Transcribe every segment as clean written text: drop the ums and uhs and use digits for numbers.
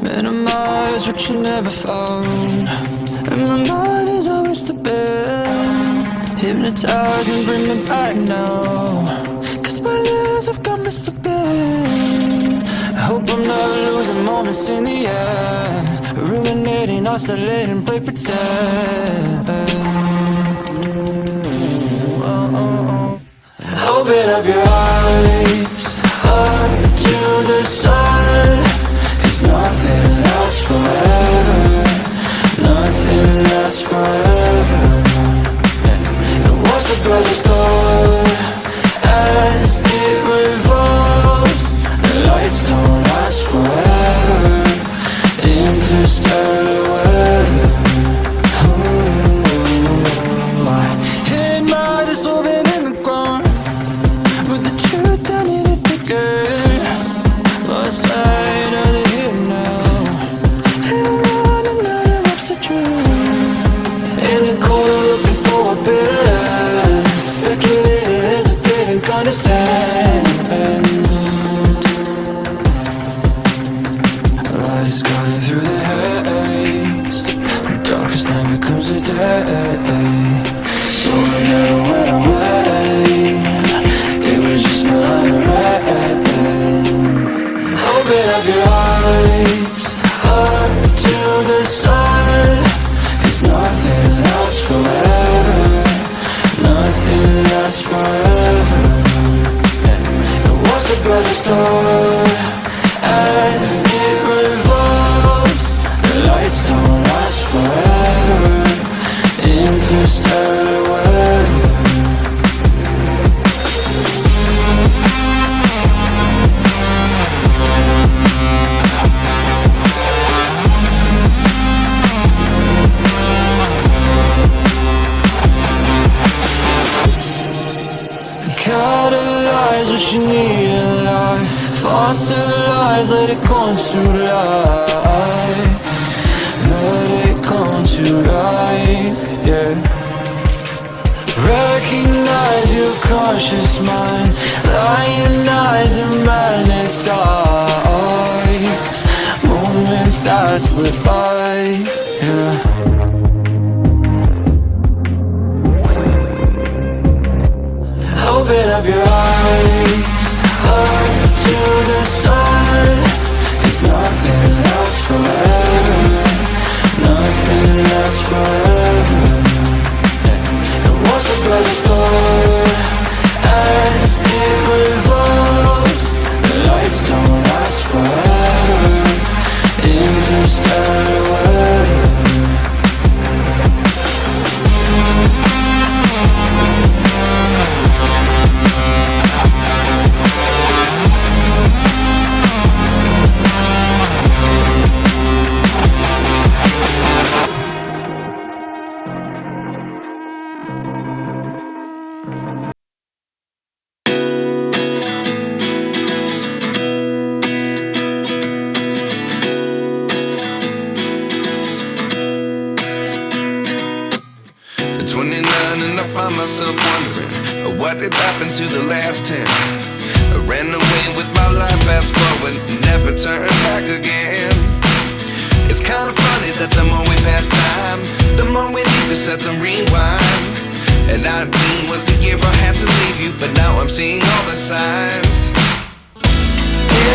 minimize what you never found. And my mind is always the best. Hypnotize me, bring me back now. Cause my lies have got me slipping. I hope I'm not losing moments in the end. Ruminating, oscillating, play pretend. Open up your eyes up to the sun. Cause nothing lasts forever. Nothing lasts forever. And what's the brightest star as it revolves? The lights don't last forever. Interstellar weather. My head might as well been in the ground. With the truth I needed to get. Lost sight of the here now. And I'm running out of oxygen. In the corner looking for a better end. Speculating, hesitating, condescending. Lights cutting through the haze. The darkest night becomes a day. So I never went away. It was just my rain. Open up your eyes up to the sun. Cause nothing lasts forever. Nothing lasts forever. And what's the brightest star as it revolves? The lights don't last forever. Interstellar weather. Catalyze what you need in life. Fossilize, let it come to life. Let it come to life, yeah. Recognize your conscious mind. Lionize and magnetize moments that slip by, yeah. Open up your eyes up to the sun. Cause nothing lasts forever. Nothing lasts forever. And what's the brightest star as it revolves? The lights don't last forever. Interstellar weather. Myself wondering what did happen to the last 10. I ran away with my life, fast forward, never turn back again. It's kind of funny that the more we pass time, the more we need to set them rewind. And 19 was the year I had to leave you, but now I'm seeing all the signs.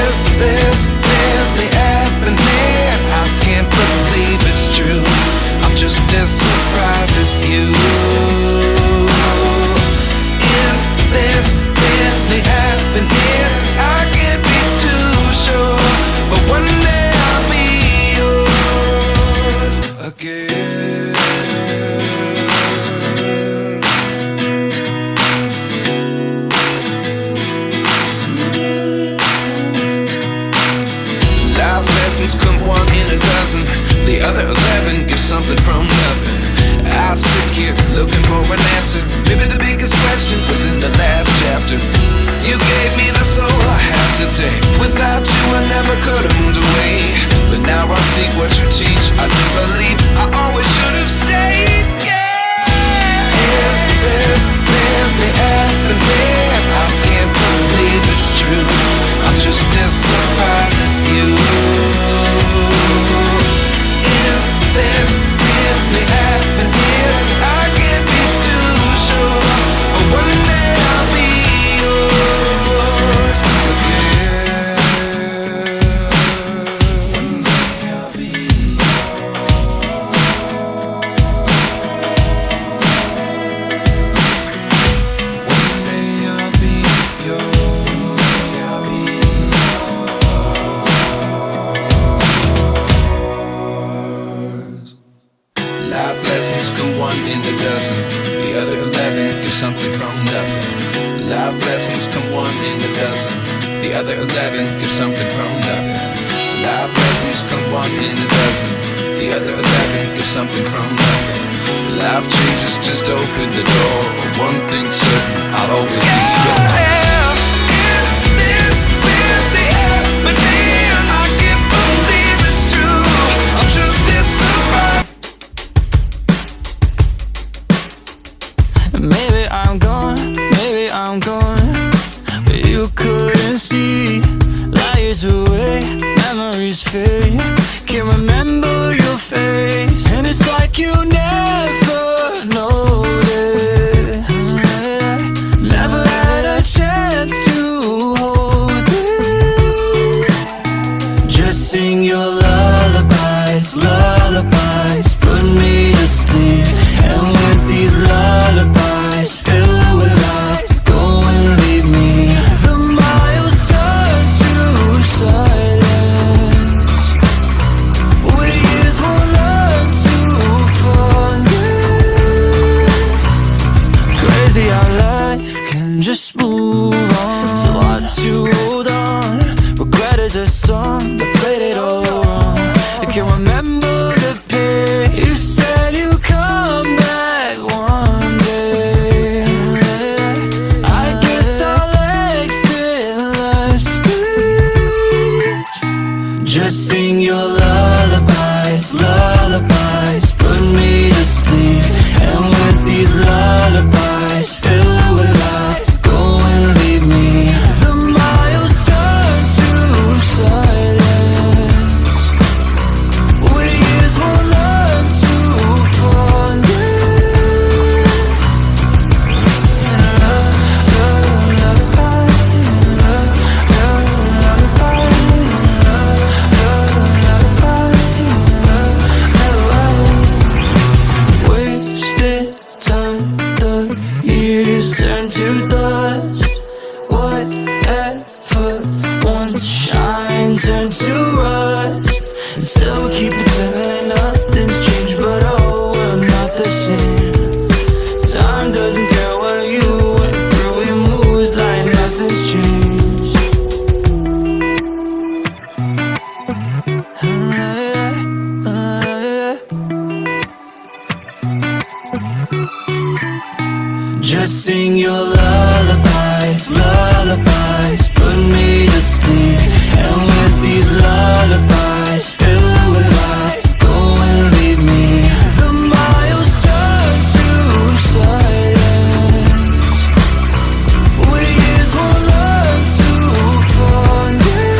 Is this really happening? I can't believe it's true. I'm just as surprised as you. Is this really happening? I can't be too sure, but one day I'll be yours again. Life lessons come one in a dozen. The other 11 get something from nothing. I sit here looking for an answer. Maybe the biggest question was in the last chapter. You gave me the soul I have today. Without you I never could have moved away. But now I see what you teach. I do believe I always should have stayed, yeah. Is this really happening? I can't believe it's true. I'm just as surprised as you. lessons come one in a dozen. The other 11 give something from nothing. Life lessons come one in a dozen. The other 11 give something from nothing. Life lessons come one in a dozen. The other 11 give something from nothing. Life changes, just open the door. One thing's certain, I'll always be yours. Is this really happening? I can't believe it's true. I'm just as surprised. Maybe I'm gone, but you couldn't see. Lies away, memories fade. Can't remember your face, and it's like you never noticed. Never had a chance to hold it. Just sing your lullabies, lullabies, put me to sleep. And with these lullabies filled with lies, go and leave me. The miles turn to silence. With years we'll learn to forget. Crazy how life can just move on. It's a lot to hold on. Regret is a song that played it all wrong. I can't remember the pain. You said you come back one day. I guess I'll exit life stage. Just sing your lullabies, lullabies, put me to sleep. And with these lullabies filled with lies, go and leave me. The miles turn to silence. With years we'll learn to forget. Wasted time, the years turn to dust. Whatever once shine turn to rust. And still we keep pretending nothing's changed, but oh, we're not the same. Time doesn't care what you went through, it moves like nothing's changed. Just sing your lullabies, lullabies, put me to sleep. And with these lullabies filled with lies, go and leave me. The miles turn to silence. With years we'll learn to forget.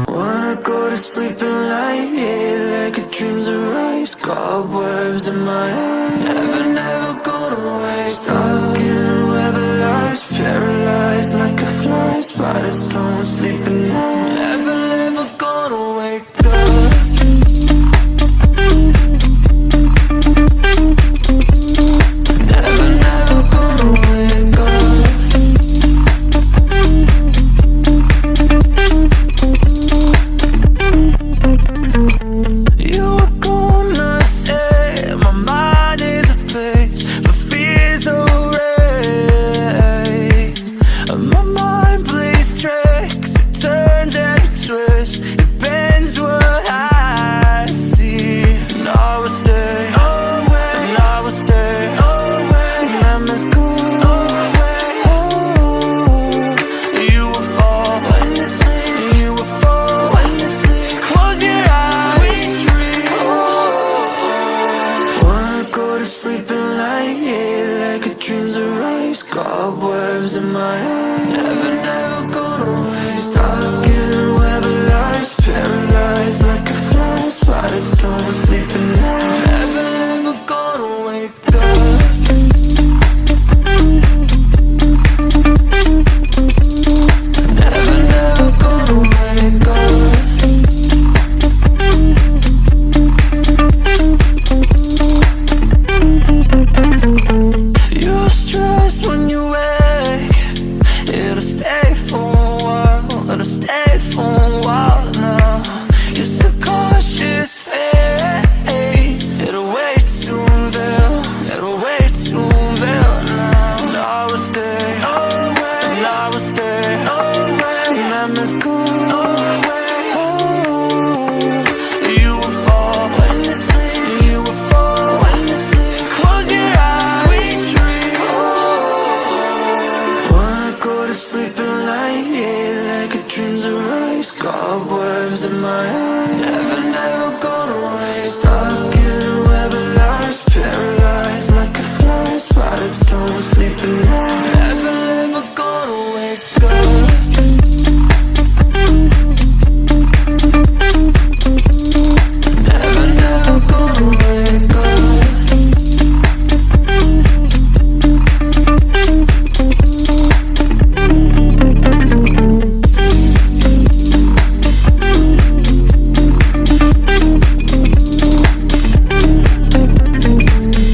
Wanna go to sleep and lie, yeah, like a dreams arise. Cobwebs in my head, never gone away. Stuck in a web of lies, paralyzed like a fly. Spiders don't sleep at night, never gonna wake up. Never gonna wake up. You were gonna say my mind is a place my fears erase. My mind plays tricks, it turns and it twists, it bends what I see. And I will stay away, and I will stay away. Memories go away. You will fall when you sleep, you will fall when you sleep. Close your eyes, sweet dreams. Wanna go to sleep and lie, yeah, like a dreams arise. Cobwebs in my head, never gone away. Stuck in a web of lies, paralyzed like a fly. Spiders don't sleep at night.